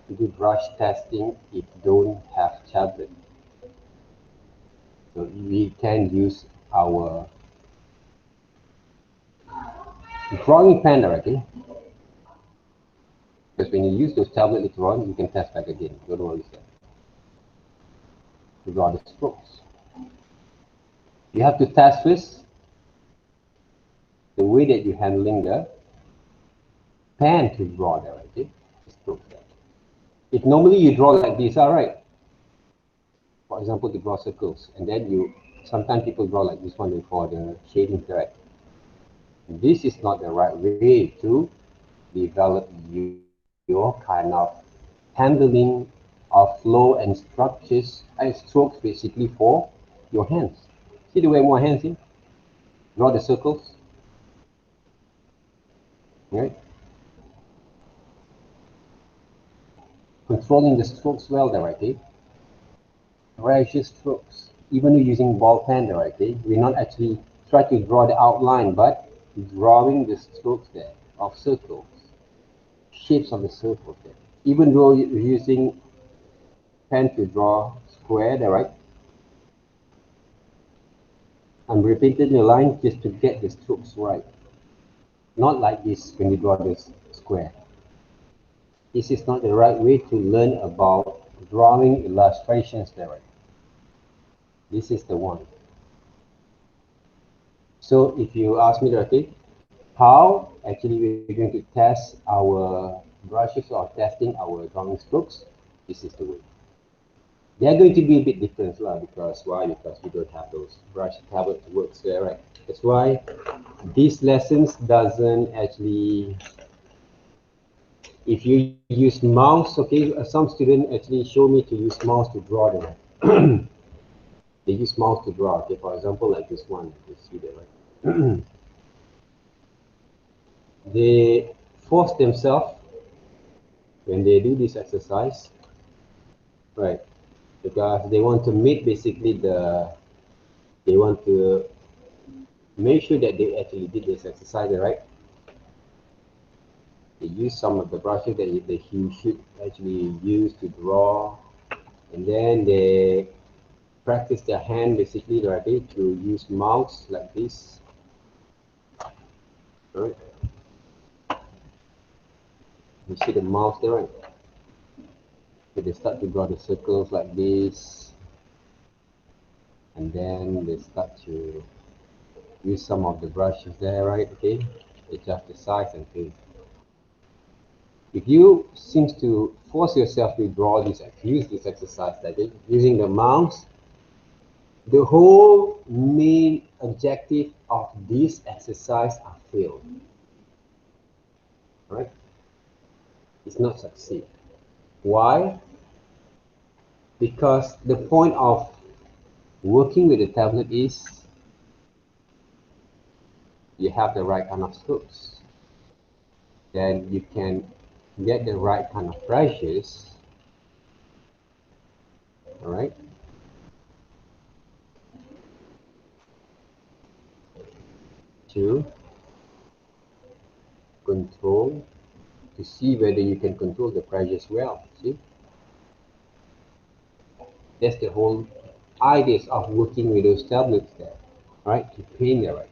to do brush testing if you don't have tablet. So we can use our drawing pen directly. Because when you use those tablet later on, you can test back again. Don't worry, sir. To draw the strokes. You have to test first the way that you're handling the pen to draw directly. Strokes there. If normally you draw like this, all right. For example, to draw circles, and then sometimes people draw like this one for the shading thread. This is not the right way to develop your kind of handling of flow and structures and strokes basically for your hands. See the way I move my hands here? Draw the circles. Right? Controlling the strokes well directly. Precious strokes. Even though using ball pen directly, we're not actually trying to draw the outline, but drawing the strokes there of circles, shapes of the circles there. Even though you're using pen to draw square there, right? I'm repeating the line just to get the strokes right. Not like this when you draw this square. This is not the right way to learn about drawing illustrations there, right? This is the one. So if you ask me directly, how actually we're going to test our brushes or testing our drawing strokes, this is the way. They are going to be a bit different because why? Because we don't have those brush tablet works there, right? That's why these lessons doesn't actually, if you use mouse, okay, some students actually show me to use mouse to draw them. They use mouse to draw, okay, for example, like this one, you see that, right? They force themselves when they do this exercise, right? Because they want to meet basically they want to make sure that they actually did this exercise, right? They use some of the brushes that you should actually use to draw, and then they practice their hand basically, right, to use mouse like this, right? You see the mouse there, right? So they start to draw the circles like this, and then they start to use some of the brushes there, right? Okay, adjust the size and things. If you seem to force yourself to draw this, use this exercise like this, using the mouse, the whole main objective of this exercise are failed, right? It's not succeed. Why? Because the point of working with the tablet is you have the right kind of strokes. Then you can get the right kind of brushes, all right? To control, to see whether you can control the pressures well, see? That's the whole idea of working with those tablets there, right? To paint there, right?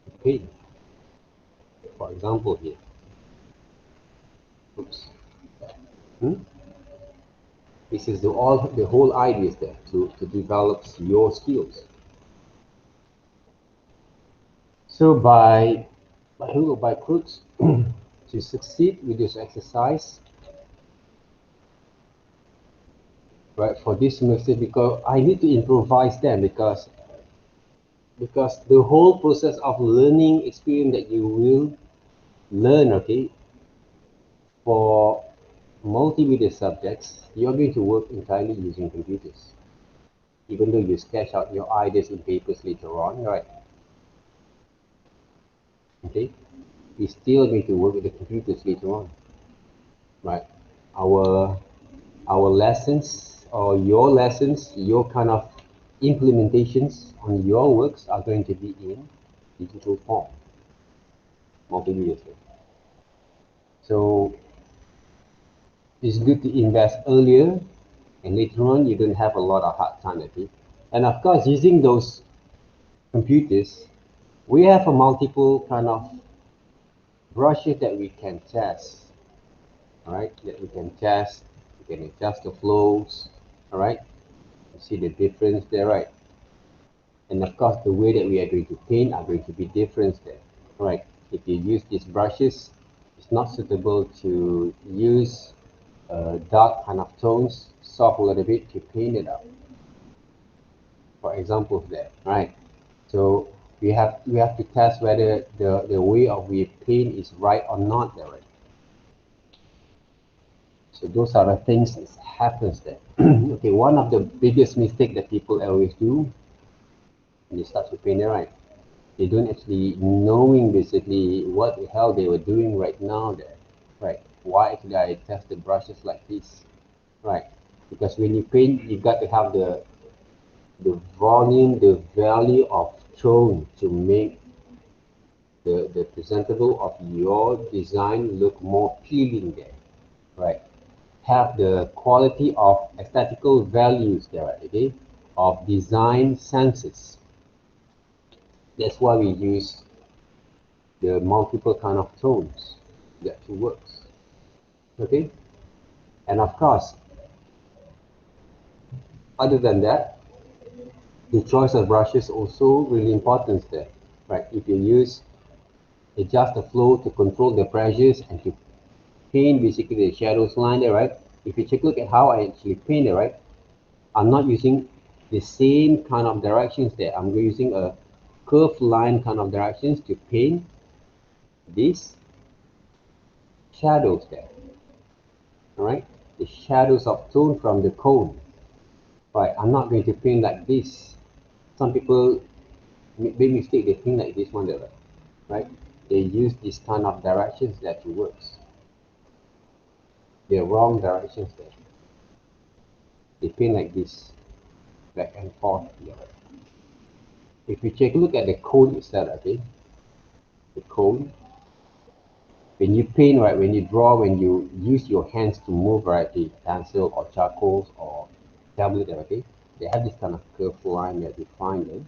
To paint. For example here. Oops. Hmm? This is the whole idea is there to develop your skills. So by hook or by crooks, to succeed with this exercise, right, for this semester, because I need to improvise them because the whole process of learning experience that you will learn, okay, for multimedia subjects, you're going to work entirely using computers. Even though you sketch out your ideas in papers later on, right? Okay, you're still going to work with the computers later on, right? Our lessons or your lessons, your kind of implementations on your works are going to be in digital form, multimedia. So it's good to invest earlier, and later on you don't have a lot of hard time, okay? And of course, using those computers, we have a multiple kind of brushes that we can test, all right? That we can test, we can adjust the flows, all right? You see the difference there, right? And of course, the way that we are going to paint are going to be different there, all right? If you use these brushes, it's not suitable to use dark kind of tones, soft a little bit to paint it up. For example, there, right? So we have to test whether the way of we paint is right or not there, right? So those are the things that happens there. Okay, one of the biggest mistake that people always do when they start to paint there, right? They don't actually knowing basically what the hell they were doing right now there, right? Why actually I test the brushes like this, right? Because when you paint, you got to have the volume, the value of tone to make the presentable of your design look more appealing there, right? Have the quality of aesthetical values there, okay? Of design senses. That's why we use the multiple kind of tones that works, okay? And of course, other than that, the choice of brushes also really important there, right? If you use adjust the flow to control the pressures and to paint basically the shadows line there, right? If you take a look at how I actually paint it, right? I'm not using the same kind of directions there. I'm using a curved line kind of directions to paint these shadows there, all right? The shadows of tone from the cone, right? I'm not going to paint like this. Some people make mistake, they paint like this one there, right? They use this kind of directions that works. They're wrong directions there. They paint like this, back and forth here. If you take a look at the cone itself, okay, the cone, when you paint, right, when you draw, when you use your hands to move, right, the pencil or charcoals or tablet, okay, they have this kind of curved line that define the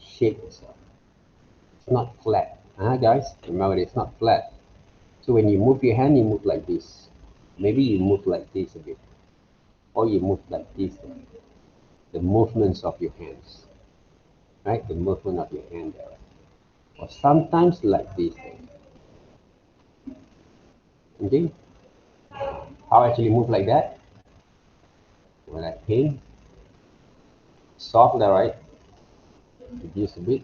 shape itself. It's not flat, guys. Remember, it's not flat. So when you move your hand, you move like this. Maybe you move like this a bit, or you move like this. The movements of your hands, right? The movement of your hand there, or sometimes like this. Okay, how I actually move like that? When I paint, soft there, right? Reduce a bit,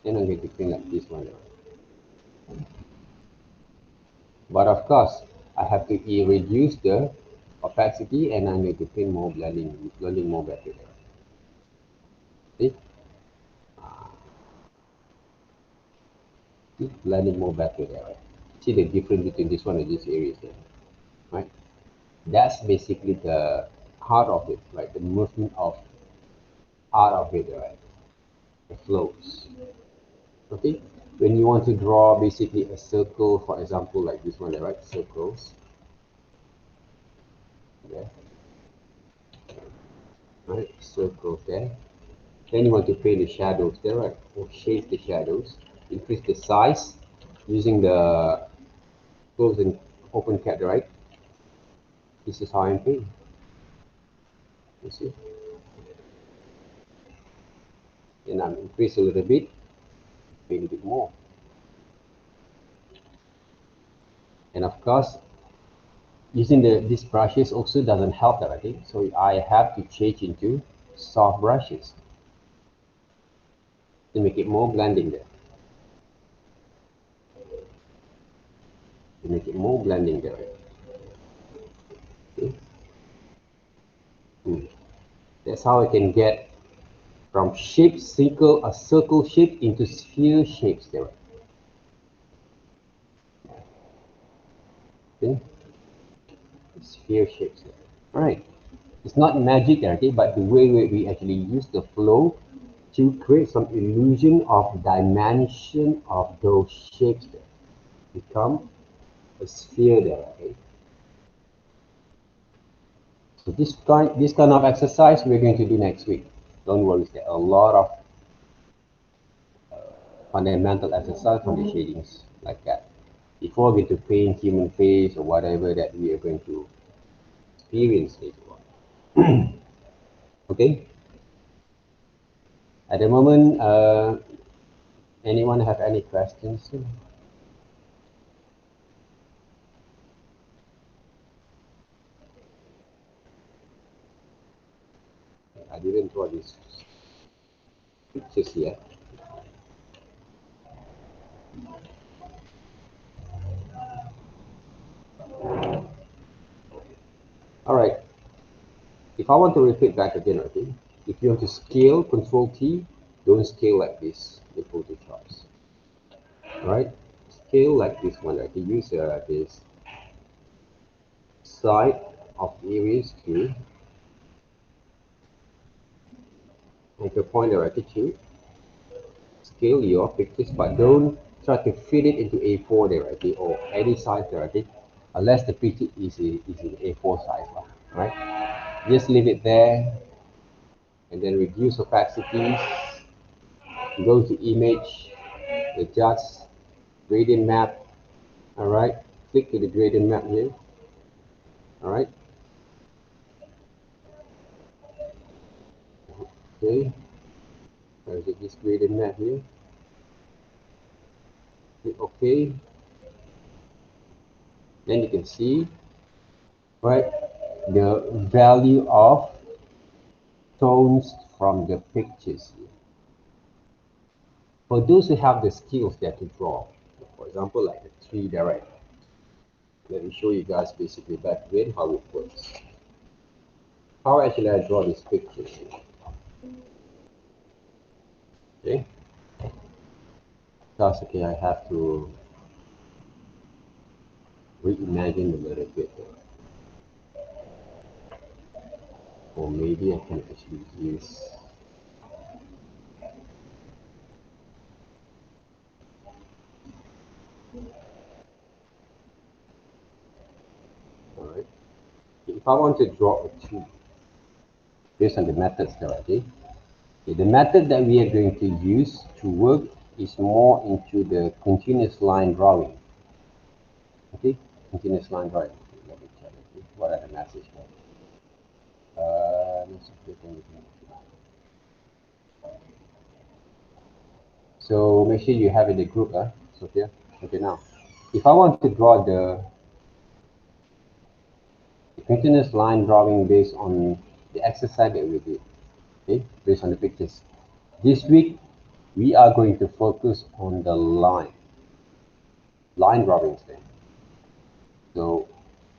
then I'm going to paint like this one. But of course, I have to reduce the opacity and I'm going to paint more blending more better there. See? Blending more better there, right? See the difference between this one and this area there, right? That's basically the heart of it, right? The movement of art of it, right? The flows. Okay, when you want to draw basically a circle, for example, like this one, right? Circles, yeah, right? Circles there. Then you want to paint the shadows there, right? Or shape the shadows, increase the size using the close and open cap, right? This is how I'm painting. You see, then I'm increase a little bit, paint a bit more, and of course, using these brushes also doesn't help that, okay? So I have to change into soft brushes to make it more blending there. To make it more blending there. Okay. That's how I can get from shape circle, a circle shape into sphere shapes there. Okay. Sphere shapes there. All right. It's not magic there, okay, but the way we actually use the flow to create some illusion of dimension of those shapes there become a sphere there. Okay? So this kind of exercise we're going to do next week. Don't worry, there are a lot of fundamental exercise on the shadings like that. Before we to paint human face or whatever that we are going to experience later on. Okay. At the moment, anyone have any questions? I didn't draw these pictures yet. All right. If I want to repeat back again, okay, if you want to scale, Control T, don't scale like this, the photo charts. All right, scale like this one, right? You use this side of areas to make a point directly to scale your pictures, but don't try to fit it into A4 directly or any size directly, unless the picture is in A4 size, right? Just leave it there, and then reduce opacities. Go to image, adjust gradient map. All right, click to the gradient map here. All right. Okay. There's this gradient map here. Click OK. Then you can see, right, the value of tones from the pictures here. For those who have the skills there to draw, for example, like the tree direct. Let me show you guys basically back then how it works. How actually I draw these pictures here. Okay. That's okay, I have to reimagine a little bit. Or maybe I can actually use all right. If I want to draw a tree based on the methods that I did, okay, the method that we are going to use to work is more into the continuous line drawing. Okay, continuous line drawing. Okay, let me check. Okay. What are the messages? So make sure you have in the group, Sophia. Okay, now, if I want to draw the continuous line drawing based on the exercise that we did, okay, based on the pictures. This week, we are going to focus on the line drawing thing. So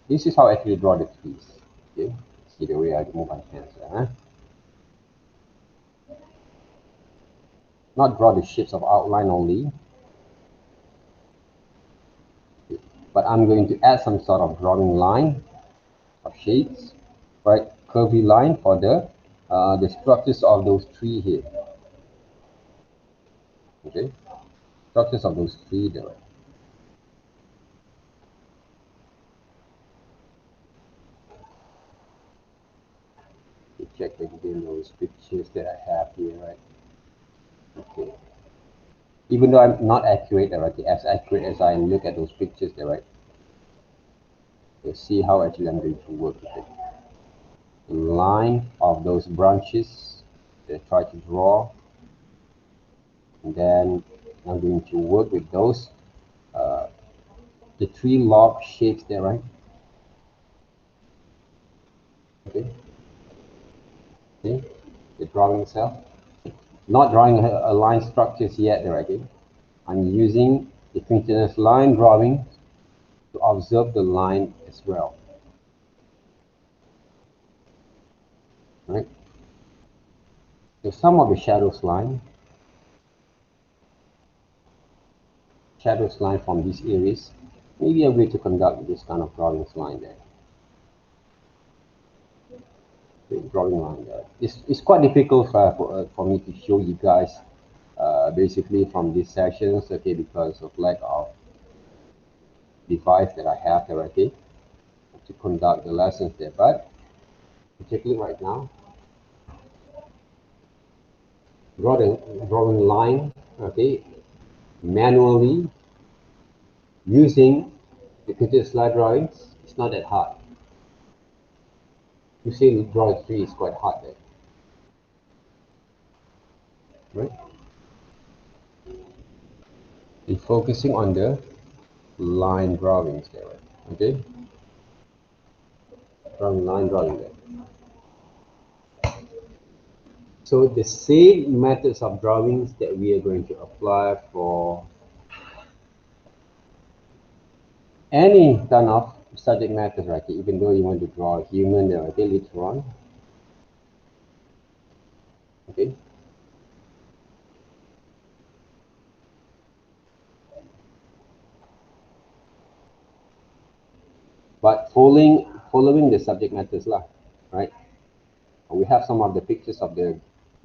this is how I actually draw the trees. Okay, see the way I move my hands there, huh? Not draw the shapes of outline only, but I'm going to add some sort of drawing line of shapes, right? Curvy line for the structures of those trees here. Okay, structures of those trees there. Check again those pictures that I have here, right? Okay. Even though I'm not accurate, right? As accurate as I look at those pictures there, right? You'll see how actually I'm going to work with it. The line of those branches that I try to draw, and then I'm going to work with those the tree log shapes there, right? Okay. See the drawing itself. Not drawing a line structures yet, right? Okay? I'm using the continuous line drawing to observe the line as well. Right? So some of the shadows line from these areas, maybe a way to conduct this kind of drawings line there. Okay, drawing line there. It's quite difficult for me to show you guys basically from these sessions, okay, because of lack of device that I have already to conduct the lessons there. But take a look right now. Drawing line, okay, manually using the computer slide drawings. It's not that hard. You see, the drawing 3 is quite hard there, right? You're focusing on the line drawings there, okay? Line drawing there. So the same methods of drawings that we are going to apply for any kind of subject matters, right? Even though you want to draw a human there, okay, later on. Okay. But following the subject matters lah, right? We have some of the pictures of the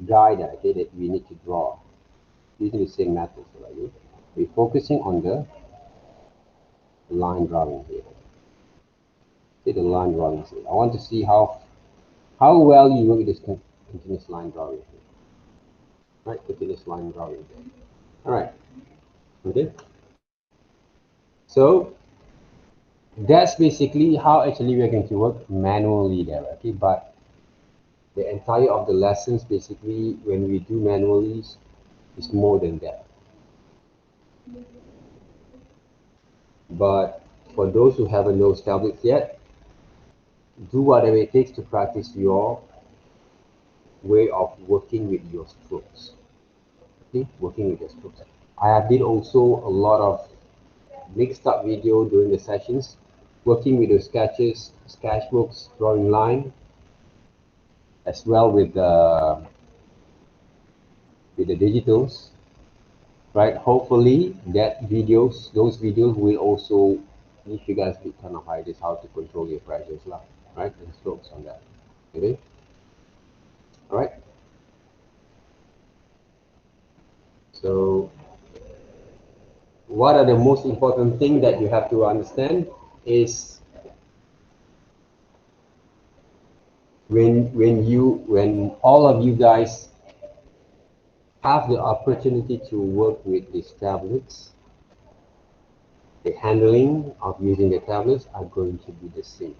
guy there, okay, that we need to draw using the same methods, right? We're focusing on the line drawing here. See the line drawing here. I want to see how well you work with this continuous line drawing here. Right, continuous line drawing here. All right. Okay. So that's basically how actually we're going to work manually there, okay? But the entire of the lessons basically when we do manually is more than that. But for those who haven't those tablets yet, do whatever it takes to practice your way of working with your strokes. Okay, working with your strokes. I have did also a lot of mixed up video during the sessions, working with the sketches, sketchbooks, drawing line, as well with the digitals, right? Hopefully that those videos will also give you guys a kind of ideas how to control your pressures, right? And strokes on that. Okay. All right. So what are the most important thing that you have to understand is when all of you guys have the opportunity to work with these tablets, the handling of using the tablets are going to be the same.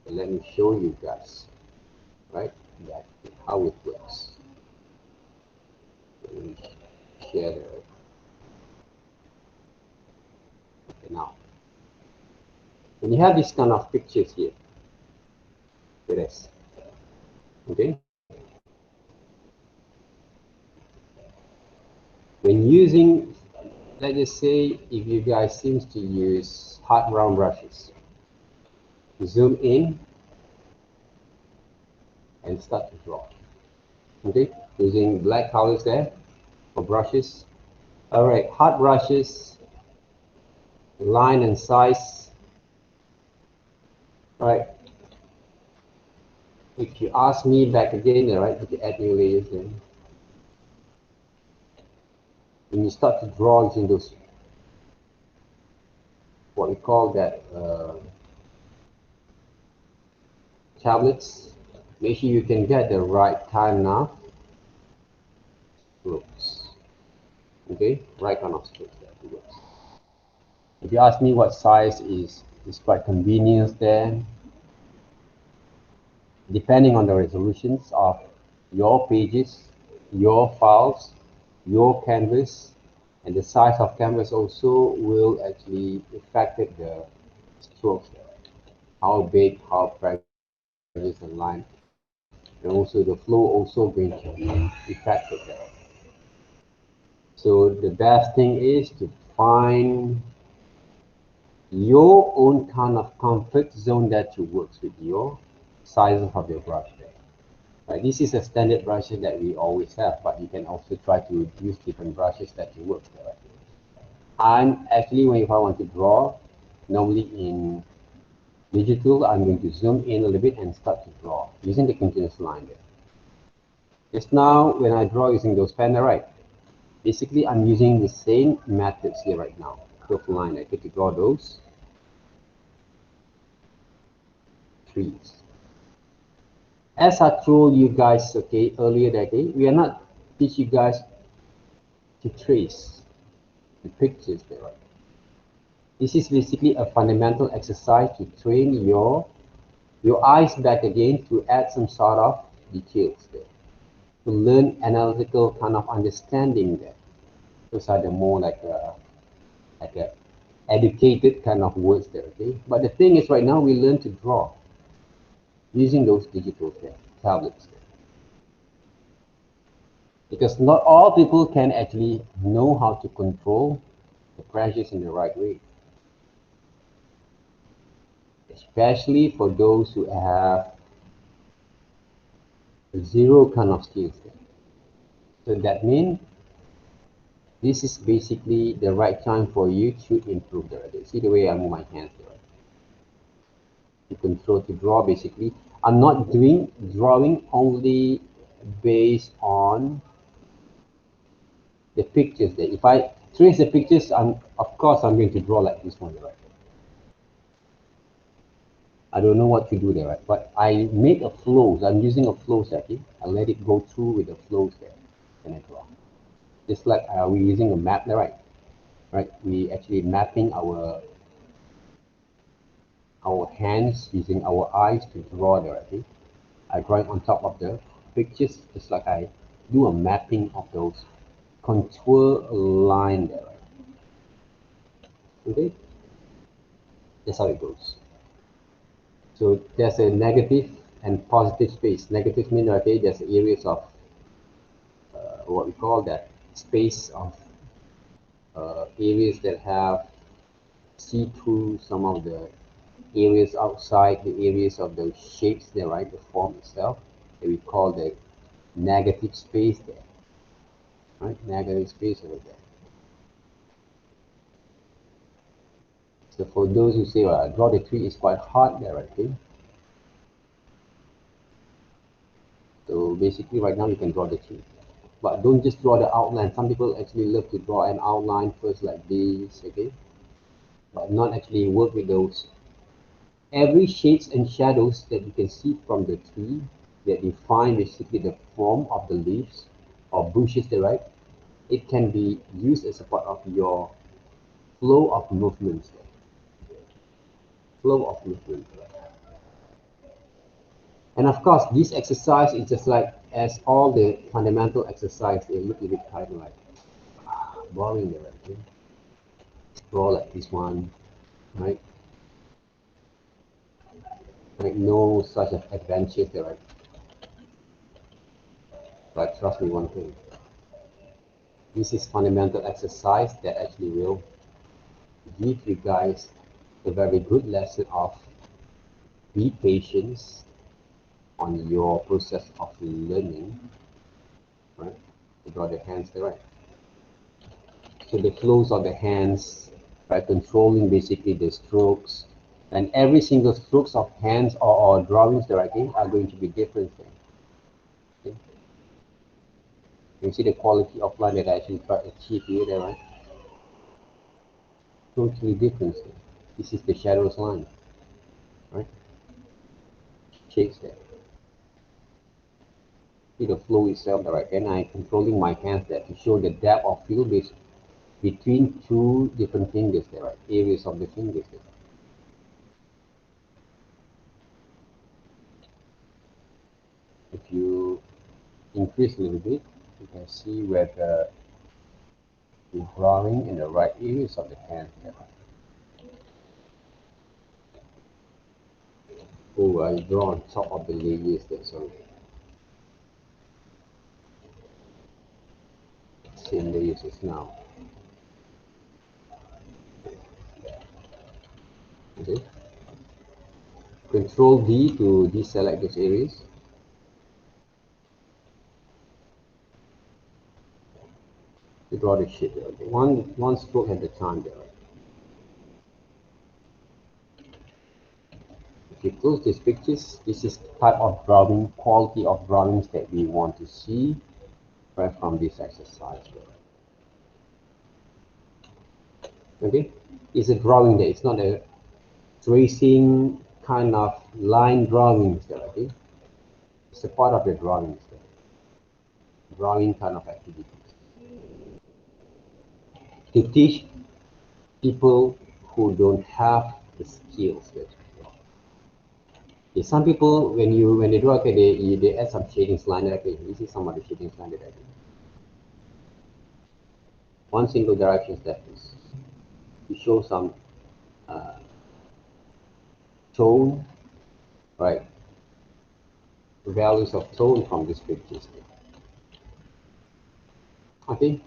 So let me show you guys, right, that how it works. Let me share the okay, now. When you have this kind of pictures here, it is okay. When using, let's just say, if you guys seems to use hard round brushes, zoom in and start to draw. Okay, using black colors there for brushes. All right, hard brushes, line and size. All right. If you ask me back again, all right, you can add new layers then. When you start to draw using those, what we call that tablets, make sure you can get the right kind of strokes. Okay, right kind of strokes that works. If you ask me what size is quite convenient then, depending on the resolutions of your pages, your files, your canvas, and the size of canvas also will actually affect the strokes. How big, how precious the line, and also the flow also going to be affected there. So the best thing is to find your own kind of comfort zone that you work with your sizes of your brush there. Right, this is a standard brush that we always have, but you can also try to use different brushes that you work with. And actually, when if I want to draw, normally in digital, I'm going to zoom in a little bit and start to draw using the continuous line there. Just now, when I draw using those pen, right, basically I'm using the same methods here right now. curved line, okay, to draw those trees. As I told you guys, okay, earlier that day, we are not teach you guys to trace the pictures there. Right? This is basically a fundamental exercise to train your eyes back again to add some sort of details there, to learn analytical kind of understanding there. Those are the more like a educated kind of words there, okay? But the thing is, right now we learn to draw using those digital tablets. Because not all people can actually know how to control the pressures in the right way. Especially for those who have zero kind of skills. So that means this is basically the right time for you to improve the right. See the way I move my hands there. To control, to draw basically. I'm not doing drawing only based on the pictures there. If I trace the pictures, of course I'm going to draw like this one, right? I don't know what to do there, right? But I make a flows. I'm using a flows actually. I let it go through with the flows there, and I draw. Just like we're using a map there, right? Right? We actually mapping our hands using our eyes to draw there, okay? I draw it on top of the pictures, just like I do a mapping of those contour line there. Okay, that's how it goes. So there's a negative and positive space. Negative means, okay, there's areas of what we call that space of areas that have see through some of the areas outside the areas of those shapes there, right? The form itself that we call the negative space there, right? Negative space over there. So for those who say, well, draw the tree is quite hard there, right? Okay? So basically right now you can draw the tree. But don't just draw the outline. Some people actually love to draw an outline first like this, okay? But not actually work with those. Every shades and shadows that you can see from the tree that define basically the form of the leaves or bushes there, right? It can be used as a part of your flow of movements. Flow of movement. And of course, this exercise is just like as all the fundamental exercise, they look a bit kind of like boring there, right? Draw like this one, right? Like no such adventures there, right? But trust me one thing. This is fundamental exercise that actually will give you guys a very good lesson of be patient on your process of learning, right? To draw the hands there, right? So the flows of the hands by controlling basically the strokes, and every single strokes of hands or drawings that I think are going to be different things. Okay? You see the quality of line that I actually try to achieve here there, right? Totally different thing. This is the shadows line, right? Shapes there. See the flow itself there, right? And I controlling my hands there to show the depth of field between two different fingers there, right? Areas of the fingers there. If you increase a little bit, you can see where the drawing in the right areas of the hand there. Oh, I draw on top of the layers there, so same layers as now. Okay. Control D to deselect those areas. To draw the shape there. Okay. One stroke at a time there. If you close these pictures, this is type of drawing, quality of drawings that we want to see right from this exercise there. Okay, it's a drawing there. It's not a tracing kind of line drawings there. Okay, it's a part of the drawings there. Drawing kind of activities to teach people who don't have the skills there. Okay, some people when they draw, okay, they add some shadings line. Okay, this is some of the shadings line that I do. One single direction step is to show some uh, tone, right? Values of tone from these pictures. Okay.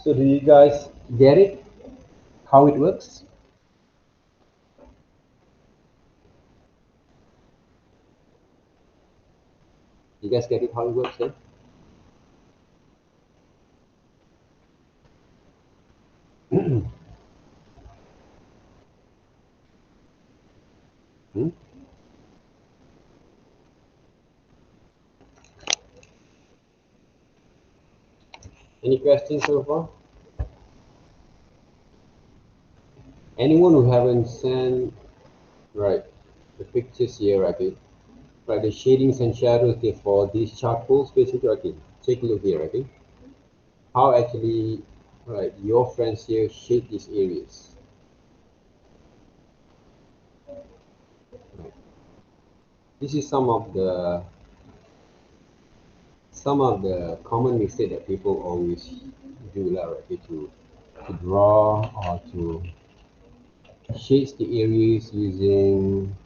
So do you guys get it? How it works? You guys get it? How it works? Then? Hmm? Any questions so far? Anyone who haven't sent right the pictures here, okay? Right, the shadings and shadows okay, for these charcoals, basically, okay. Take a look here, okay? How actually, right, your friends here shade these areas. Right. This is some of the common mistakes that people always do, right? Okay, to draw or to shades the areas using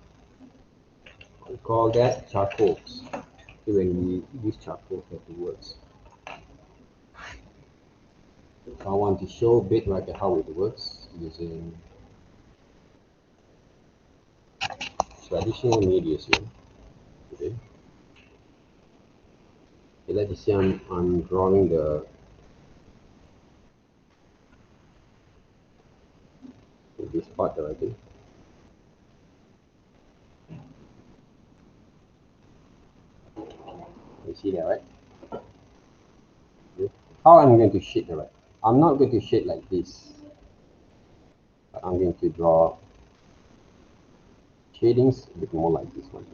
we call that charcoals. Okay, when we use charcoals that it works. So I want to show a bit like how it works using traditional media here. Okay. Okay, let's see I'm drawing this part right here. You see that, right? Okay. How I'm going to shade the right? I'm not going to shade like this. But I'm going to draw shadings a bit more like this one.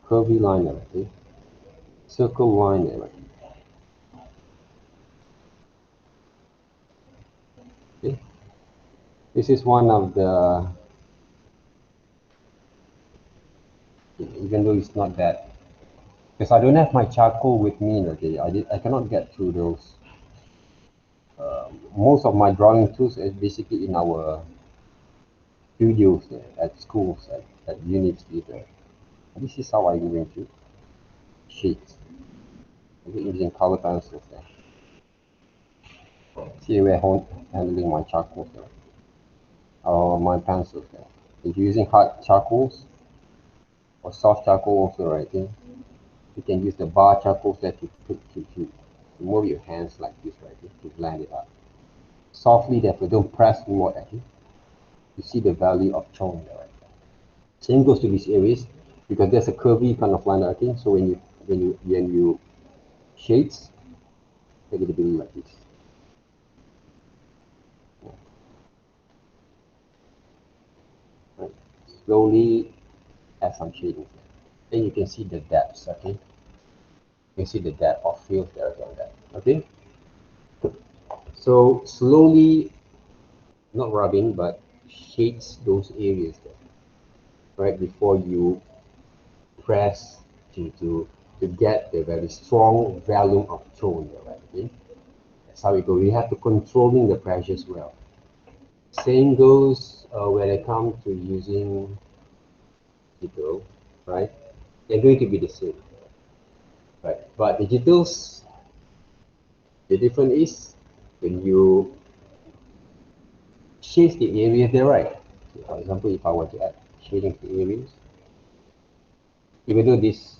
Curvy line there, okay? Circle line there, right? Okay. This is one of the, even though it's not that, because I don't have my charcoal with me, okay? I cannot get through those. Most of my drawing tools is basically in our studios there, at schools, at universities. This is how I'm going to shade. Okay, using color pencils there. See we're handling my charcoal there, or my pencils there. If you're using hard charcoals or soft charcoal also, right? Okay? You can use the bar charcoal there to move your hands like this, right? Okay? To blend it up. Softly, therefore, don't press too much, actually. You see the value of tone there, right? Same goes to these areas because there's a curvy kind of line, okay? So when you shades, take it a bit like this. Right? Slowly add some shading. Then you can see the depths, okay? You can see the depth of field there on that, okay? So slowly, not rubbing, but shades those areas there, right? Before you press to get the very strong volume of tone there, right? Okay? That's how it goes. You have to controlling the pressure as well. Same goes when it comes to using digital, right? They're going to be the same, right? But digitals, the difference is when you shade the area there, right? So for example, if I were to add shading to areas, even though this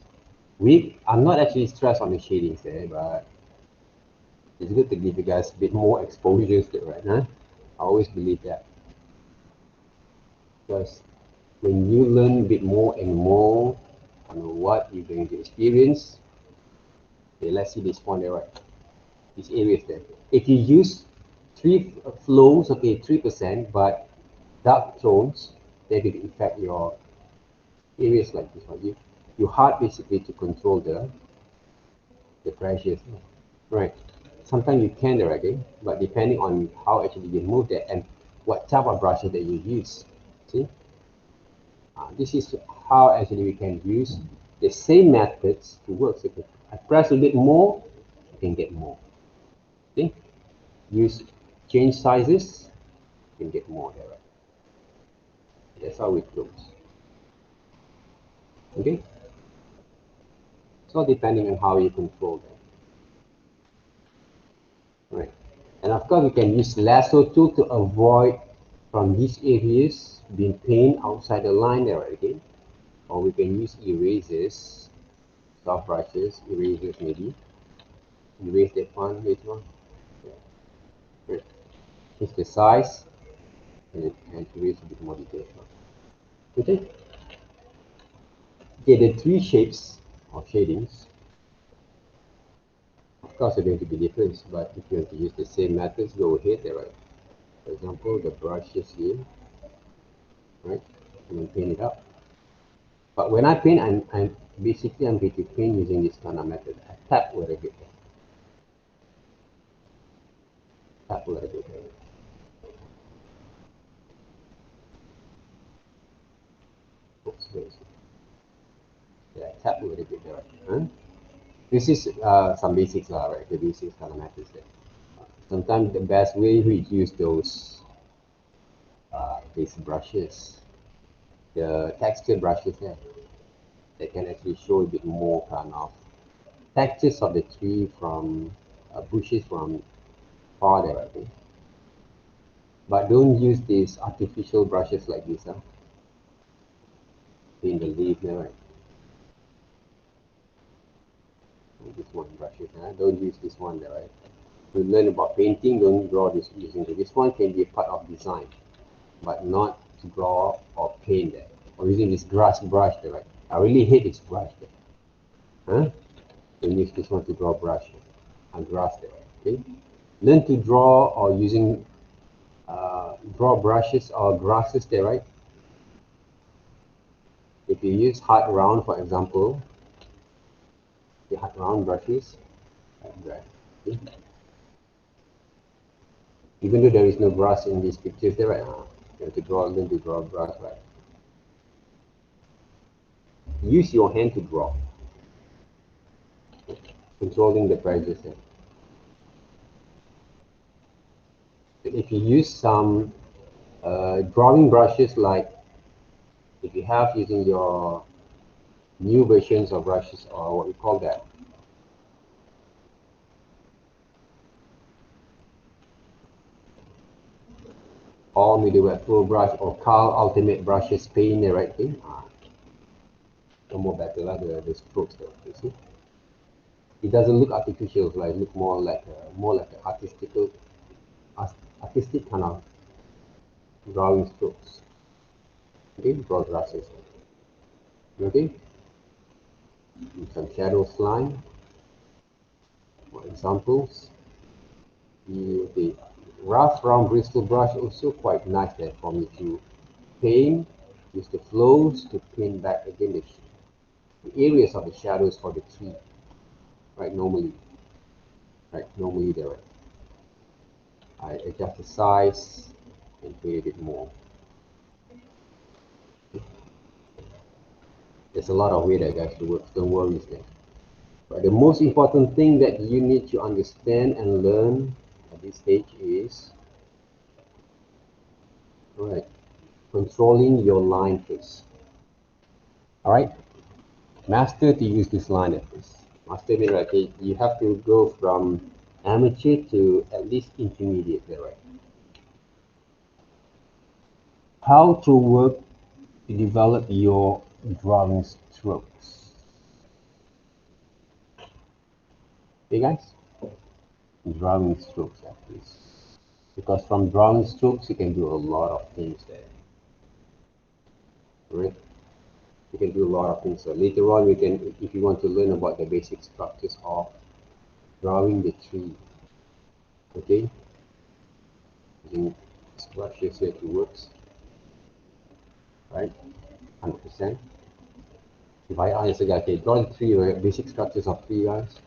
week, I'm not actually stressed on the shadings there, but it's good to give you guys a bit more exposure to it, right? Huh? I always believe that because when you learn a bit more and more, I don't know what you're going to experience. Okay, let's see this point there, right? This area is there. If you use three flows, okay, 3%, but dark tones, they will affect your areas like this one. You hard basically to control the pressures, right? Sometimes you can already, but depending on how actually you move that and what type of brushes that you use. See, this is how actually we can use the same methods to work. So if I press a bit more, you can get more. See, use change sizes, you can get more there. Right? That's how it goes. Okay. So depending on how you control them. Right. And of course, we can use lasso tool to avoid from these areas being painted outside the line there again. Or we can use erasers, soft brushes, erasers maybe. Erase that one, this one. Yeah. Right. Change the size and erase a bit more detail. Okay. Okay, the three shapes of shadings. Of course, they're going to be different, but if you want to use the same methods, go ahead there, right? For example, the brushes here, right? And then paint it up. But when I paint, I'm basically I'm going to paint using this kind of method. I tap a little bit there. Tap a little bit there. Oops, yeah, tap a little bit there. Huh? This is some basics, right? The basics kind of methods there. Sometimes the best way we use these brushes, the texture brushes there. They can actually show a bit more kind of textures of the tree from bushes from far there, I think. But don't use these artificial brushes like this, huh? In the leaf there, right? This one brushes, huh? Don't use this one there, right? To learn about painting, don't draw this using this one can be a part of design, but not to draw or paint there. Or using this grass brush there, right? I really hate this brush there. Huh? Don't use this one to draw brush and grass there, okay? Learn to draw or using draw brushes or grasses there, right? If you use hard round, for example, the hard round brushes, like that. Okay? Even though there is no grass in these pictures there, right? You have to learn to draw brush, right? Use your hand to draw, controlling the pressures there. But if you use some drawing brushes, like if you have using your new versions of brushes, or what we call that, all medium wet full brush or Carl Ultimate brushes paint the right thing. No more better like the strokes there, you see. It doesn't look artificial, like look more like an artistic kind of drawing strokes. Okay, draw brushes. Okay, some shadows line. For examples, the rough round bristle brush also quite nice there for me to paint. Use the flows to paint back again the areas of the shadows for the tree. Right, normally there. I adjust the size and pay a bit more. There's a lot of way there, guys, to work. Don't worry there. But the most important thing that you need to understand and learn at this stage is, right, controlling your line first. All right, master to use this line at first. Master means, okay, you have to go from amateur to at least intermediate there, right? How to work to develop your drawing strokes. Okay, guys? Drawing strokes at least. Because from drawing strokes, you can do a lot of things there. Right? You can do a lot of things. So later on, we can, if you want to learn about the basic structures of drawing the tree, okay, using structures here to works, right? 100%. If I ask a guy, okay, draw the tree, right? Basic structures of tree, guys,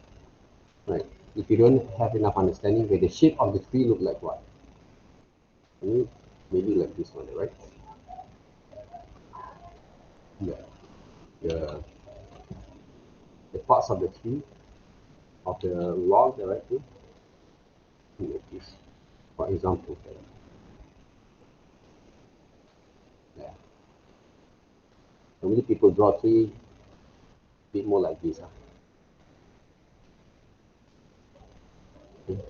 right? If you don't have enough understanding, okay, the shape of the tree look like what? Maybe like this one, right? Yeah. The parts of the tree, of the log, right? Like this, for example. Yeah. So many people draw tree a bit more like this. Okay.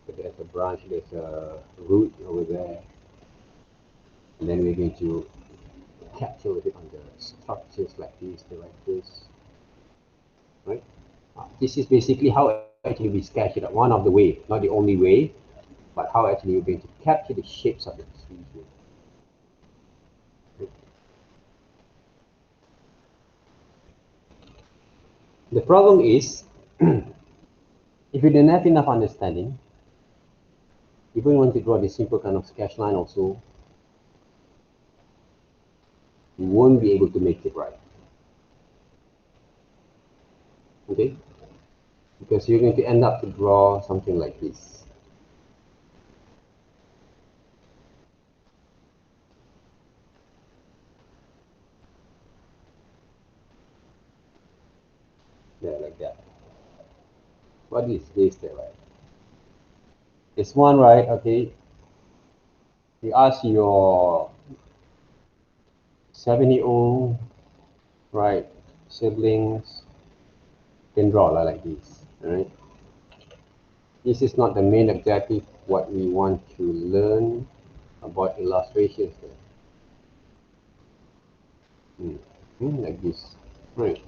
So there's a branch, there's a root over there, and then we're going to capture it on the structures like this, like this, right? This is basically how actually we sketch it. One of the way, not the only way, but how actually you're going to capture the shapes of the tree here. Okay. The problem is, if you don't have enough understanding, even when you draw this simple kind of sketch line also, you won't be able to make it right. Okay? Because you're going to end up to draw something like this. Yeah, like that. What is this there, right? This one, right? Okay. You ask your 7-year-old, right, siblings, can draw like this, right? This is not the main objective, what we want to learn about illustrations there. Like this, right?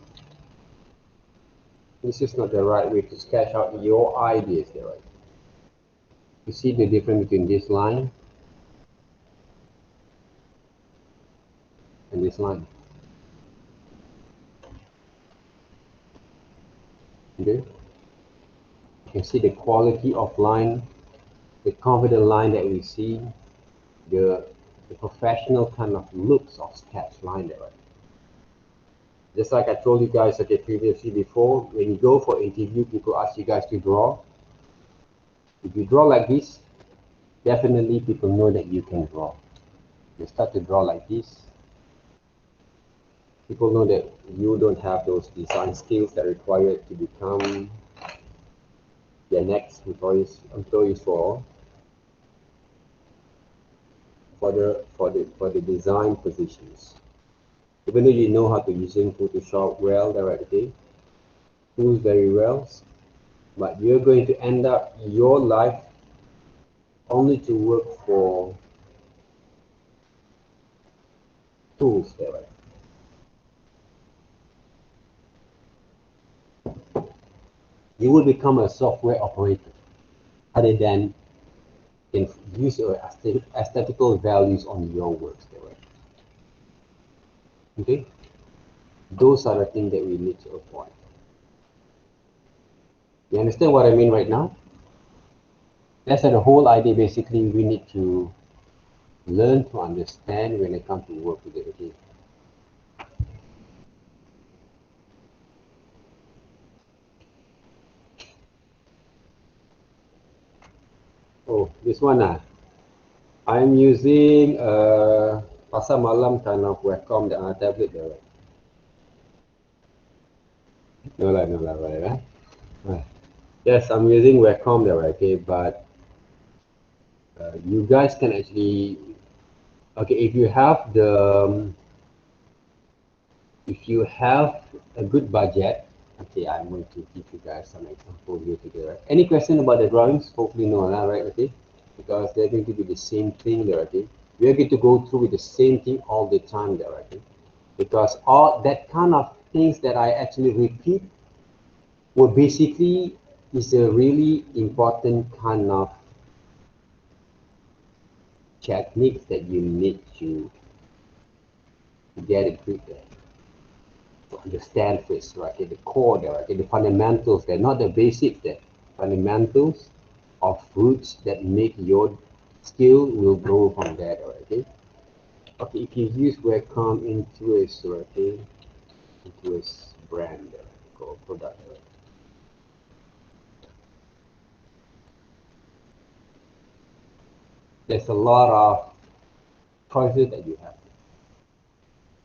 This is not the right way to sketch out your ideas there, right? You see the difference between this line and this line. Okay? You can see the quality of line, the confident line that we see, the professional kind of looks of sketch line there, right? Just like I told you guys okay, previously before, when you go for interview, people ask you guys to draw. If you draw like this, definitely people know that you can draw. You start to draw like this, people know that you don't have those design skills that are required to become their next employees for the design positions. Even though you know how to use Photoshop well directly, tools very well, but you're going to end up your life only to work for tools there. You will become a software operator other than can use your aesthetical values on your works there. Okay? Those are the things that we need to avoid. You understand what I mean right now? That's the whole idea. Basically, we need to learn to understand when it comes to work with it. Okay? Oh, this one I'm using pasar malam kind of webcam tablet there. No lah, right? Yes, I'm using webcam there, okay, but you guys can actually, okay, if you have a good budget, okay, I'm going to give you guys some example here today, right? Any question about the drawings? Hopefully no, right? Okay, because they're going to be the same thing there, okay? We are going to go through with the same thing all the time there, okay? Because all that kind of things that I actually repeat were basically is a really important kind of techniques that you need to get it good there. To understand first, right? Okay, the core there, okay, the fundamentals there, not the basics there. Fundamentals of roots that make your skill will grow from there, okay? Okay, if you use welcome into a okay, into a brand or product. Right? There's a lot of choices that you have.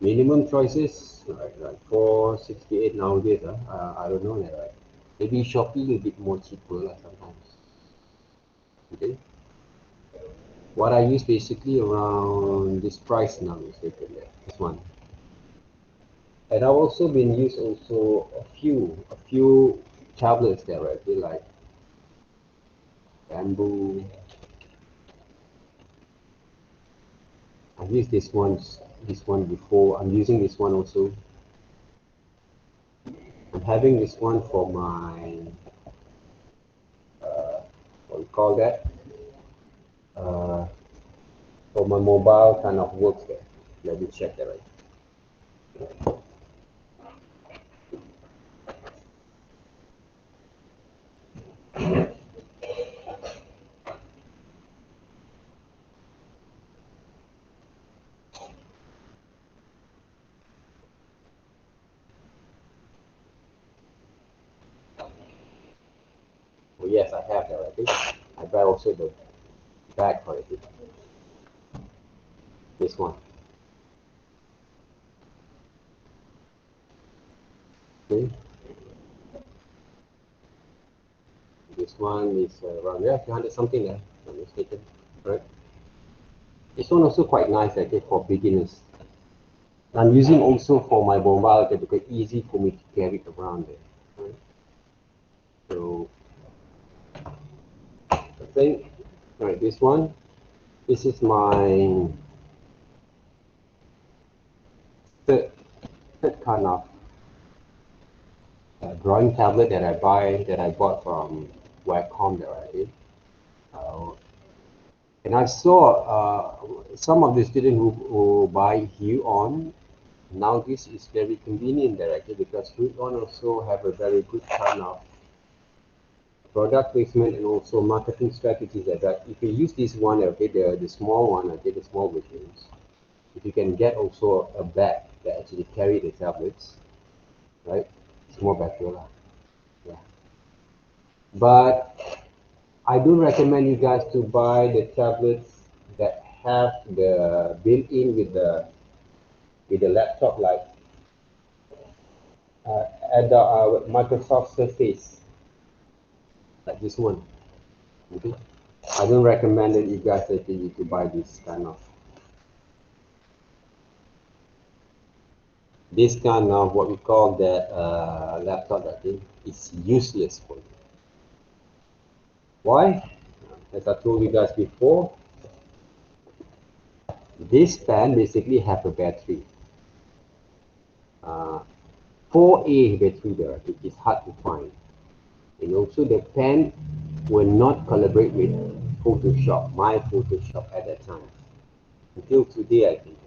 Minimum choices, like 468 nowadays. I don't know that, right? Maybe Shopee a bit more cheaper sometimes. Okay. What I use basically around this price now is this one. And I've also been used also a few tablets there, right? They like bamboo. I've used this one before. I'm using this one also. I'm having this one for my what do you call that? Uh, for my mobile kind of works there. Let me check that right. Oh yes, I have that. I think I buy also the bag for it. This one. Okay. This one is around 200 something there. If I'm not mistaken. Right. This one also quite nice, I think, for beginners. I'm using also for my mobile because it's easy for me to carry it around there. Right? So I think, right, this is my third, third kind of drawing tablet that I bought from Wacom there, right? Uh, and I saw some of the students who buy Hue on. Now this is very convenient there, actually, because Hue on also have a very good kind of product placement and also marketing strategies that if you use this one, okay, the small one, okay, the small versions, if you can get also a bag that actually carry the tablets, right, it's more better lah. Yeah. But I do recommend you guys to buy the tablets that have the built-in with the laptop like at the Microsoft Surface, like this one. Okay. I don't recommend that you guys actually need to buy this kind of what we call that laptop. I think is useless for you. Why? As I told you guys before, this pen basically have a battery. 4A battery there, I think is hard to find. And also the pen will not collaborate with Photoshop, my Photoshop at that time. Until today, I think.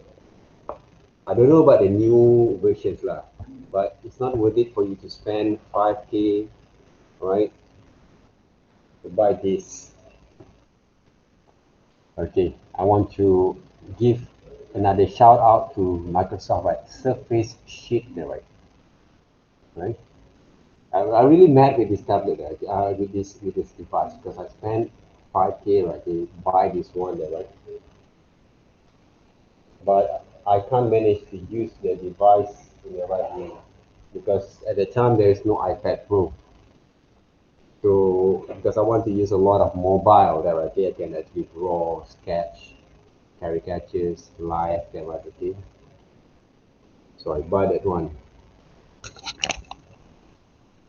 I don't know about the new versions lah, but it's not worth it for you to spend 5K, right, to buy this. Okay, I want to give another shout out to Microsoft, right? Surface Sheet there, right? I'm really mad with this tablet, right? With this device because I spent 5K, right, to buy this one there, right? But I can't manage to use the device in the right way because at the time there is no iPad Pro. So because I want to use a lot of mobile that right there, I can actually draw, sketch, caricatures, live, that right okay. So I buy that one.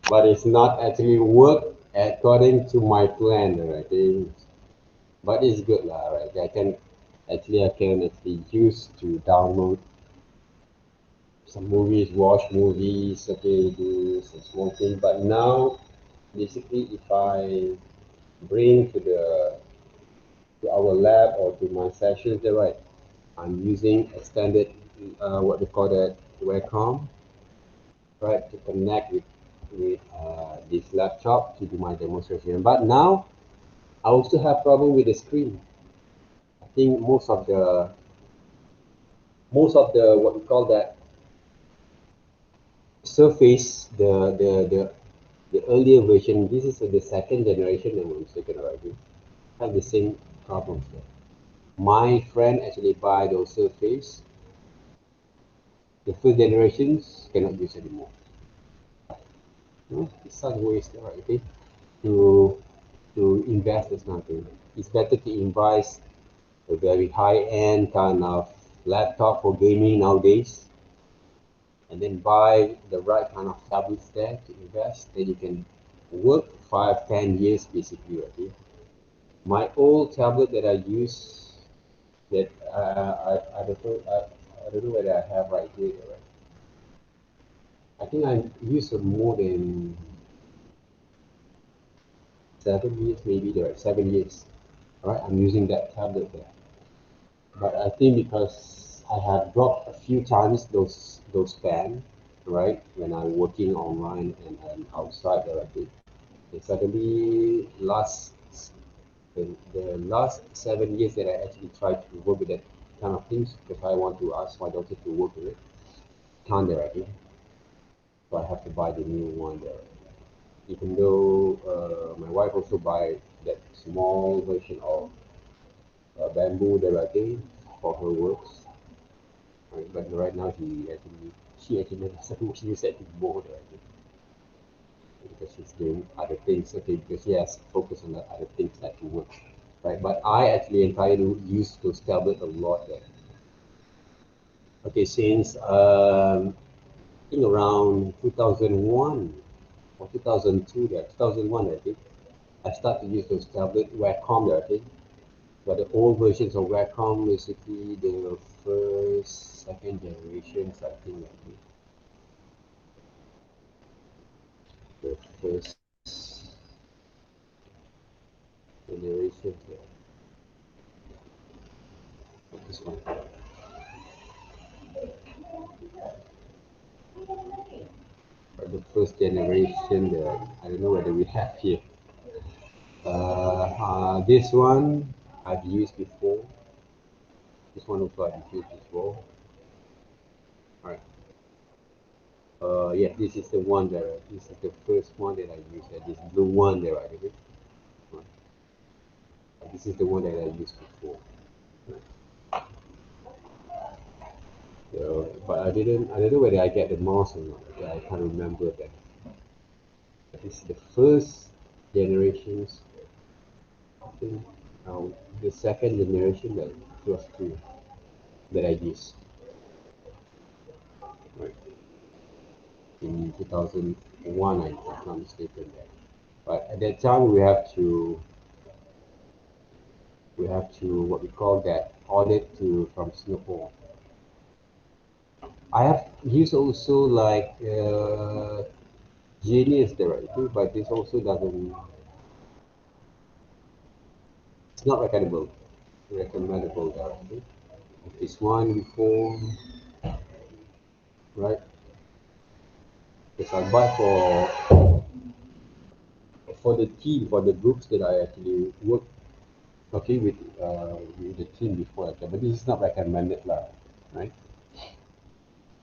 But it's not actually work according to my plan, right? But it's good lah, right? I can actually use to download some movies, watch movies, okay, do some small thing. But now, basically, if I bring to the to our lab or to my sessions there, right? I'm using a standard, what they call that, webcam, right, to connect with this laptop to do my demonstration. But now I also have problem with the screen. I think most of the what we call that surface, the earlier version, this is the second generation that I'm speaking about, have the same problems there. My friend actually buy those surface. The first generations cannot use anymore. It's such a waste, right? Okay, to invest in something. It's better to invest a very high-end kind of laptop for gaming nowadays, and then buy the right kind of tablets there to invest. Then you can work 5, 10 years basically. Okay, my old tablet that I use, that I don't know whether I have right here. Right? I think I used it more than 7 years, maybe there, right? 7 years. All right, I'm using that tablet there. But I think because I have dropped a few times those pen, right, when I'm working online and outside directly, it suddenly the last 7 years that I actually tried to work with that kind of things because I want to ask my daughter to work with it, can't directly, so I have to buy the new one there. Even though my wife also buy that small version of bamboo directly for her works. Right? But right now she actually doesn't use it anymore directly because she's doing other things. Okay, because she has focus on the other things that to work. Right? But I actually entirely use those tablets a lot there. Okay, since I think around 2001 or 2002 there, 2001 I think, I started to use those tablets Wacom there, I think. But the old versions of Wacom, basically the first, second generations, I think, the first generations there. This one. But the first generation there, I don't know whether we have here. This one I've used before. This one also I've used before. Alright. Yeah, this is the one there. This is the first one that I used. This blue one there, I think. This is the one that I used before. So, but I don't know whether I get the mouse or not. Okay, I can't remember that. This is the first generations. I think the second generation that was two that I used, right, in 2001, if I'm not mistaken. There. But at that time, we have to what we call that audit to from Singapore. I have used also like Genius directly, but this also doesn't. It's not recommendable directly. This one before, right? Because I buy for the team, for the groups that I actually work, okay, with the team before, okay, but this is not recommended lah, right?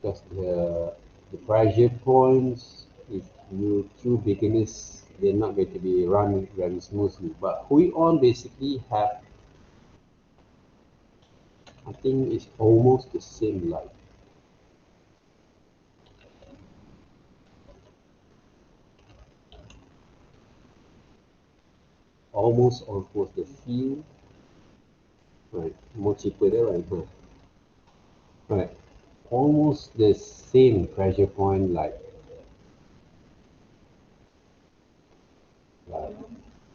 Because the pressure points, if you two beginners, they're not going to be running very smoothly. But we all basically have, I think it's almost the same like almost the feel, right? More cheaper there, right? Huh? Right. Almost the same pressure point like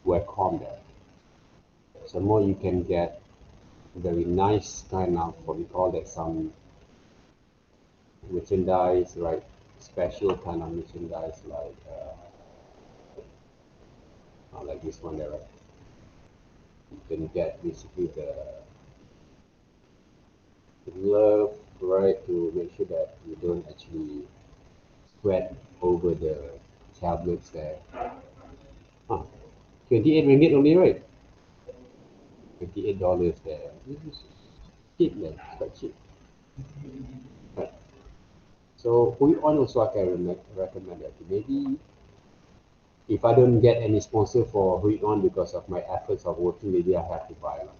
Wacom there. Some more you can get very nice kind of what we call that some merchandise, right? Special kind of merchandise like this one there, right? You can get basically the glove, right, to make sure that you don't actually sweat over the tablets there. Huh. 28 ringgit only, right? $28 there. This is cheap, man. It's quite cheap. Right. So Hui On also I can recommend that. Maybe if I don't get any sponsor for Hui On because of my efforts of working, maybe I have to buy one.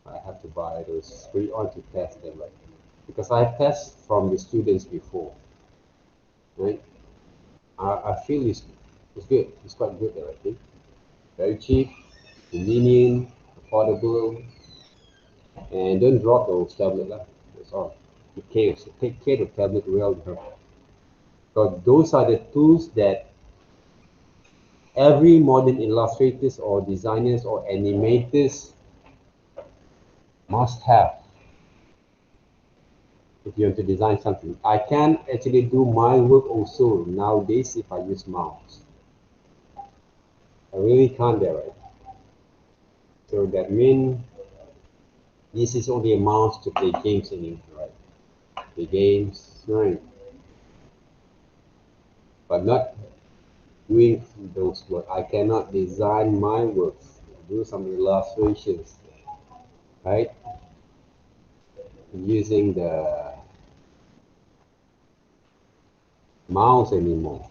I have to buy those Hui On to test them, right? Because I test from the students before, right? I feel it's good. It's quite good there, I think. Very cheap, convenient, affordable, and don't drop those tablet lah. That's all. Take care of tablet well. Because those are the tools that every modern illustrators or designers or animators must have if you want to design something. I can actually do my work also nowadays if I use mouse. I really can't there, right? So that means this is only a mouse to play games in it, right? Play games, right? But not doing those work. I cannot design my works, do some illustrations, right? Using the mouse anymore.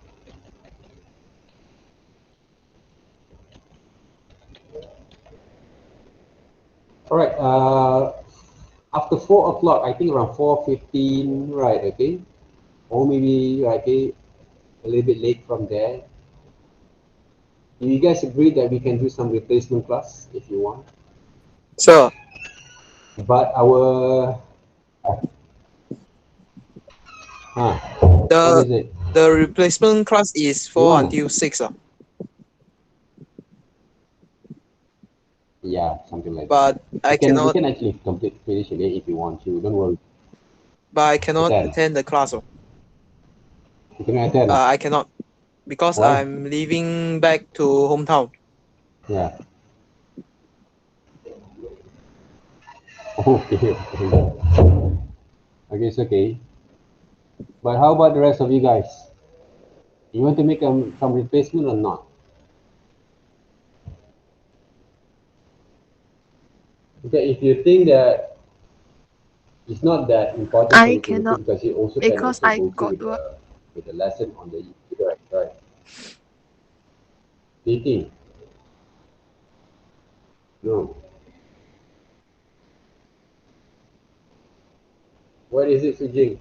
All right. After 4 o'clock, I think around 4:15, right? Okay, or maybe okay, a little bit late from there. Do you guys agree that we can do some replacement class if you want? Sure. But our what The is it? the replacement class is You 4 wanna? until 6. Yeah, something like that. But I We cannot can actually finish it if you want to. Don't worry. but I cannot Attend. attend the class. You can attend. I cannot because Why? I'm leaving back to hometown. Yeah. Okay. Okay, it's okay. But how about the rest of you guys? You want to make some replacement or not? Okay, if you think that it's not that important for I you to repeat cannot because you also can because also I go through got work. with the lesson on the right, right. Dating. No. What is it, Sujing?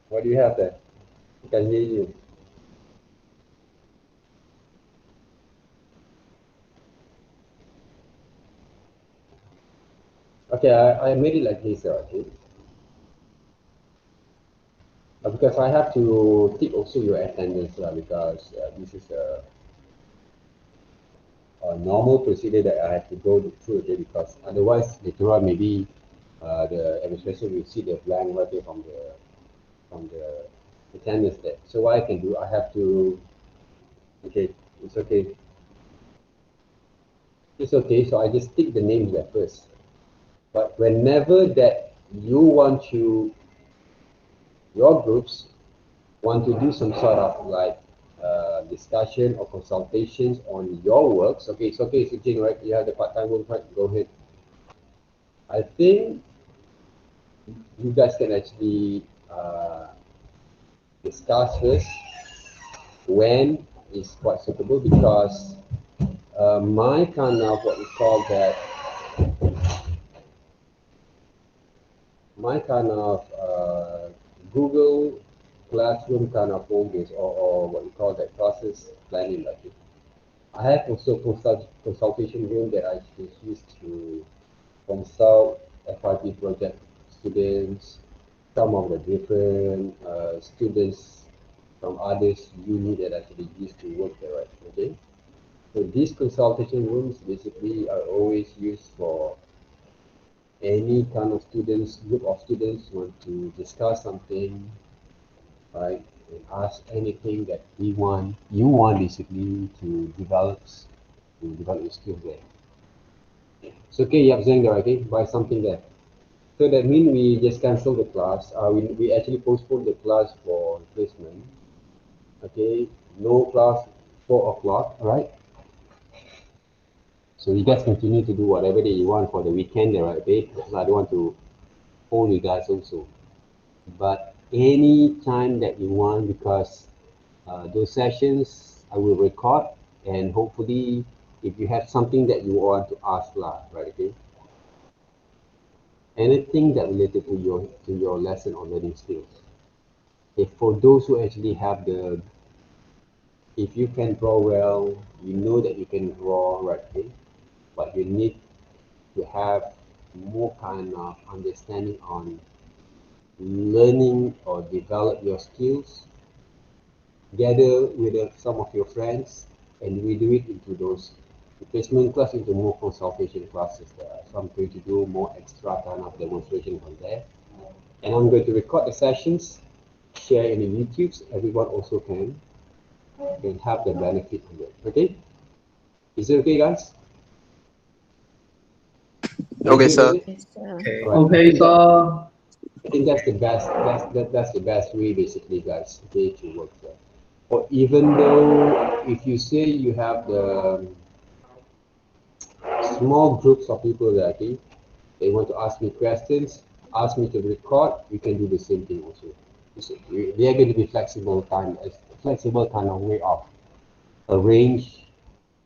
What do you have there? I can hear you. Okay, I made it like this, okay? Because I have to take also your attendance because this is a normal procedure that I have to go through, okay? Because otherwise later on maybe the administration will see the blank right there from the attendance there. So what I can do, I have to, okay, it's okay. It's okay, so I just tick the names there first. But whenever that you want to, your groups want to do some sort of like discussion or consultations on your works, okay, it's okay, it's Jing, right? You have the part-time work, right? Go ahead. I think you guys can actually discuss first when is quite suitable because my kind of what we call that, my kind of Google Classroom kind of focus or what we call that process planning, like it. I have also consultation room that I use to consult FRP project students, some of the different students from others uni that actually used to work there, right? Okay. So these consultation rooms basically are always used for any kind of students, group of students want to discuss something, right? And ask anything that you want basically to develop to develop your skills there. So okay, you have Zeng there, okay, buy something there. So that means we just cancel the class. We actually postpone the class for replacement. Okay, no class 4 o'clock, right? So you guys continue to do whatever that you want for the weekend there, right? Okay, I don't want to hold you guys also. But any time that you want, because those sessions I will record, and hopefully if you have something that you want to ask lah, right? Okay, anything that related to your lesson or learning skills. If for those who actually have the, if you can draw well, you know that you can draw, right? Okay, but you need to have more kind of understanding on learning or develop your skills, gather with some of your friends, and we do it into those replacement class, into more consultation classes there. So I'm going to do more extra kind of demonstration on there. And I'm going to record the sessions, share in the YouTubes. Everyone also can have the benefit of it. Okay? Is it okay, guys? Okay, sir. Yes, sir. Okay. All right. Okay, sir. I think that's the best. That's the best way, basically, guys. Okay, to work there. Or even though if you say you have the small groups of people that okay, they want to ask me questions, ask me to record, we can do the same thing also. We are going to be flexible kind of way of arrange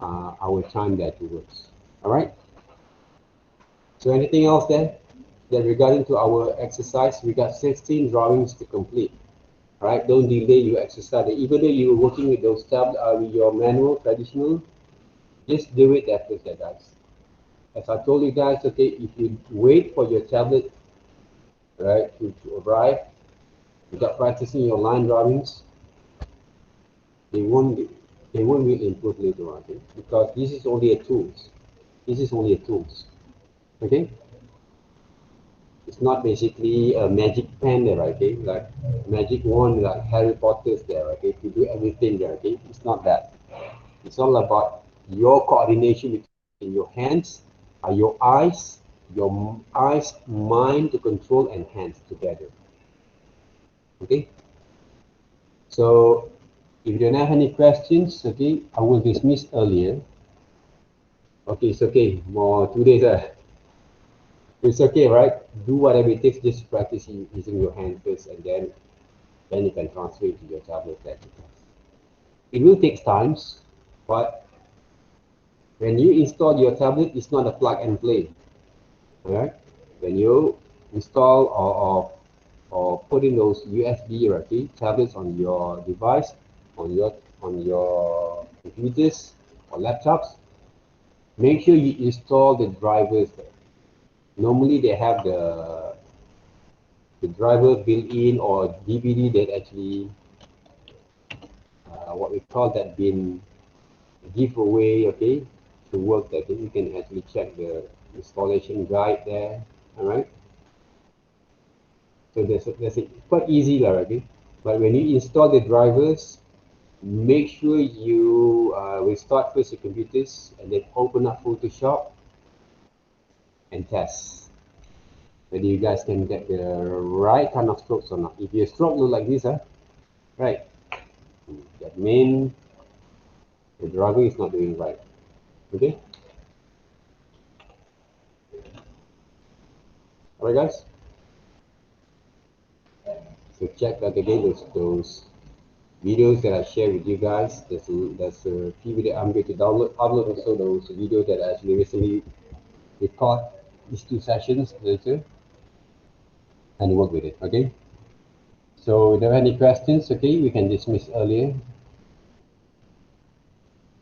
our time that it works. All right. So anything else then? That regarding to our exercise, we got 16 drawings to complete. All right, don't delay your exercise. Even though you're working with those with your manual, traditional, just do it that way, guys. As I told you guys, okay, if you wait for your tablet, right, to arrive, without practicing your line drawings, they won't be, they won't really improve later on, okay? Because this is only a tools. This is only a tools, okay? It's not basically a magic pen there, okay? Like magic wand, like Harry Potter's there, okay? To do everything there, okay? It's not that. It's all about your coordination between your hands, your eyes, mind to control, and hands together. Okay. So if you don't have any questions, okay, I will dismiss earlier. Okay, it's okay. More 2 days. It's okay, right? Do whatever it takes. Just practice using your hand first, and then you can transfer it to your tablet. It will take times, but when you install your tablet, it's not a plug and play. All right. When you install or put in those USB tablets on your device, on your computers or laptops, make sure you install the drivers there. Normally they have the driver built-in or DVD that actually what we call that been giveaway, okay, to work that you can actually check the installation guide there. All right. So that's it. Quite easy, okay. But when you install the drivers, make sure you restart first your computers and then open up Photoshop and test whether you guys can get the right kind of strokes or not. If your stroke look like this, right, that means the driver is not doing right. Okay. All right, guys. So check that again. Those videos that I share with you guys. There's a few videos I'm going to upload also those videos that I actually recently record these 2 sessions later and work with it. Okay. So if there are any questions, okay, we can dismiss earlier.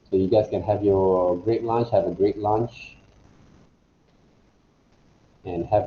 So you guys can have your great lunch, have a great lunch, and have a